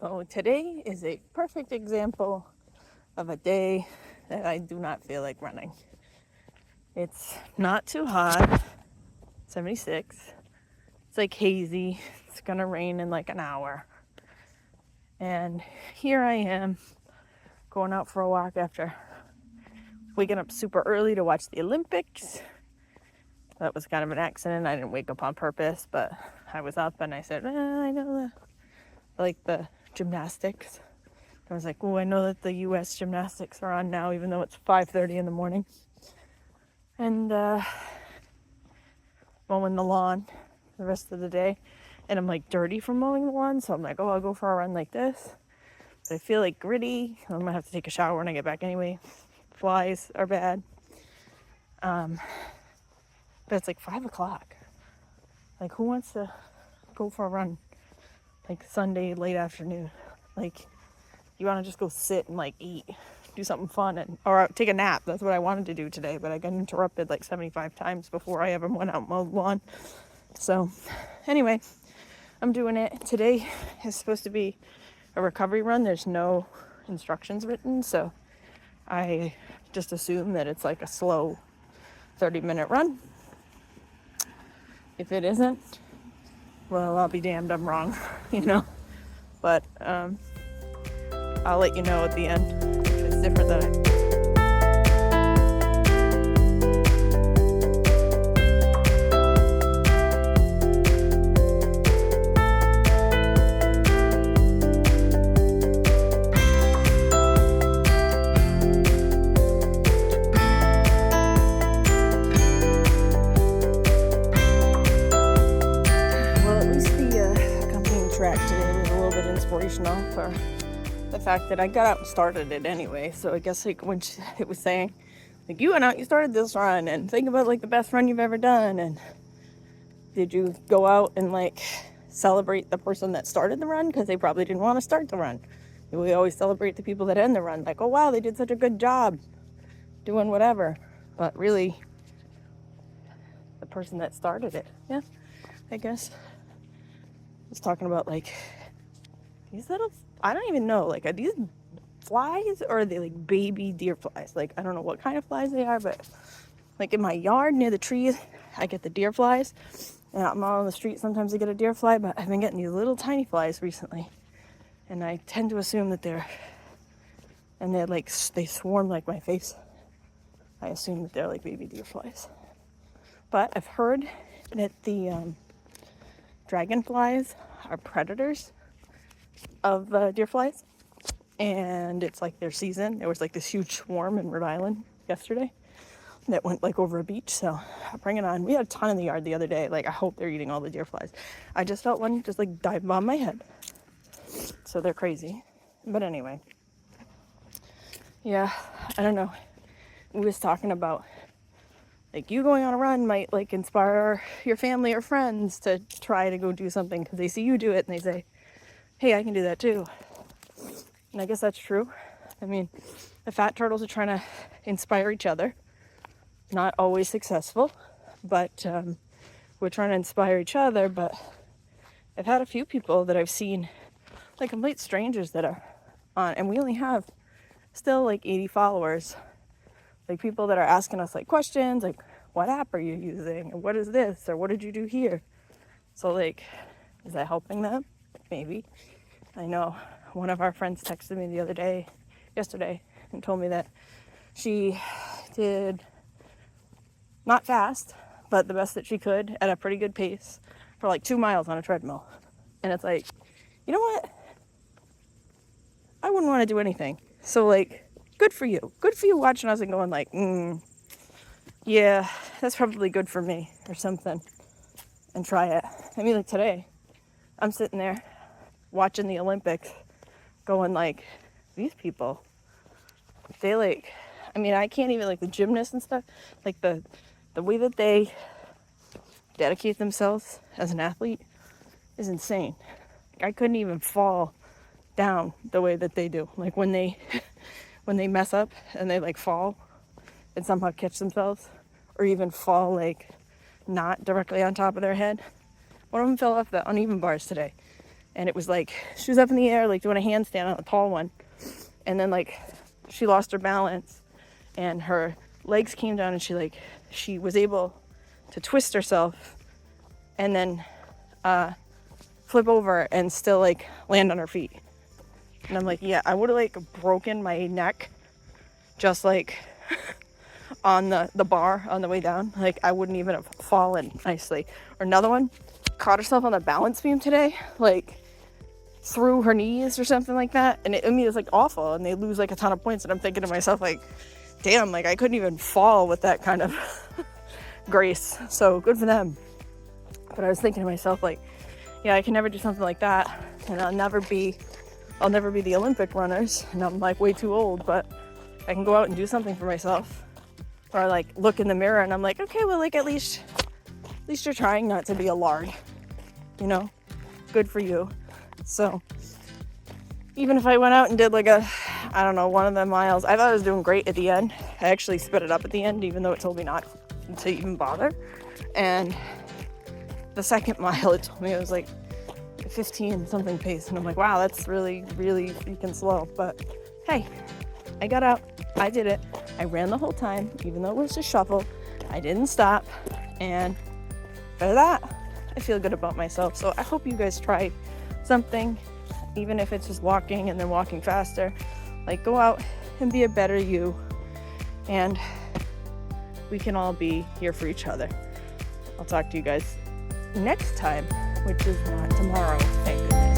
So today is a perfect example of a day that I do not feel like running. It's not too hot, 76. It's like hazy. It's gonna rain in like an hour. And here I am going out for a walk after waking up super early to watch the Olympics. That was kind of an accident. I didn't wake up on purpose, but I was up and I said, I know the gymnastics. I was like, oh, I know that the U.S. gymnastics are on now, even though it's 5:30 in the morning. And mowing the lawn the rest of the day. And I'm like dirty from mowing the lawn, so I'm like, oh, I'll go for a run like this. But I feel like gritty. I'm gonna have to take a shower when I get back anyway. Flies are bad. But it's like 5 o'clock. Like, who wants to go for a run like Sunday late afternoon? Like, you want to just go sit and like eat, do something fun, or take a nap. That's what I wanted to do today, but I got interrupted like 75 times before I ever went out and mowed the lawn. So anyway, I'm doing it. Today is supposed to be a recovery run. There's no instructions written, so I just assume that it's like a slow 30-minute run. If it isn't, well, I'll be damned, I'm wrong, But I'll let you know at the end if it's different than I. Inspirational for the fact that I got out and started it anyway. So I guess like when it was saying like, you went out, you started this run, and think about like the best run you've ever done, and did you go out and like celebrate the person that started the run because they probably didn't want to start the run? We always celebrate the people that end the run, like, oh wow, they did such a good job doing whatever, but really the person that started it. Yeah, I guess I was talking about like these little, I don't even know, like, are these flies or are they like baby deer flies? Like, I don't know what kind of flies they are, but like in my yard near the trees, I get the deer flies. And I'm out on the street, sometimes I get a deer fly, but I've been getting these little tiny flies recently. And I tend to assume that they're like, they swarm like my face. I assume that they're like baby deer flies. But I've heard that the dragonflies are predators of deer flies, and it's like their season. There was like this huge swarm in Rhode Island yesterday that went like over a beach, so bring it on. We had a ton in the yard the other day. Like, I hope they're eating all the deer flies. I just felt one just like dive on my head, so they're crazy. But anyway, yeah, I don't know, we was talking about like you going on a run might like inspire your family or friends to try to go do something because they see you do it and they say, hey, I can do that too. And I guess that's true. I mean, the fat turtles are trying to inspire each other. Not always successful, but we're trying to inspire each other. But I've had a few people that I've seen, like complete strangers that are on, and we only have still like 80 followers. Like people that are asking us like questions, like, what app are you using? Or what is this? Or what did you do here? So like, is that helping them? Maybe. I know one of our friends texted me yesterday, and told me that she did not fast, but the best that she could at a pretty good pace for like 2 miles on a treadmill. And it's like, you know what? I wouldn't want to do anything. So like, good for you. Good for you watching us and going like, yeah, that's probably good for me or something. And try it. I mean, like today, I'm sitting there watching the Olympics going like, these people, they like, I mean, I can't even, like the gymnasts and stuff, like the way that they dedicate themselves as an athlete is insane. Like, I couldn't even fall down the way that they do. Like when they mess up and they like fall and somehow catch themselves, or even fall like not directly on top of their head. One of them fell off the uneven bars today. And it was like, she was up in the air, like doing a handstand on a tall one. And then like, she lost her balance and her legs came down, and she was able to twist herself and then flip over and still like land on her feet. And I'm like, yeah, I would have like broken my neck just like on the bar on the way down. Like, I wouldn't even have fallen nicely. Or another one caught herself on the balance beam today, like through her knees or something like that. And it was like awful, and they lose like a ton of points. And I'm thinking to myself, like, damn, like I couldn't even fall with that kind of grace. So good for them. But I was thinking to myself, like, yeah, I can never do something like that, and I'll never be the Olympic runners, and I'm like way too old. But I can go out and do something for myself, or like look in the mirror and I'm like, okay, well, like at least you're trying not to be a lard, you know, good for you. So even if I went out and did like one of the miles, I thought I was doing great at the end. I actually sped it up at the end, even though it told me not to even bother. And the second mile, it told me it was like 15 something pace, and I'm like, wow, that's really, really freaking slow. But hey, I got out, I did it, I ran the whole time, even though it was a shuffle. I didn't stop, and for that, I feel good about myself. So I hope you guys try something, even if it's just walking and then walking faster. Like, go out and be a better you, and we can all be here for each other. I'll talk to you guys next time, which is not tomorrow, thank goodness.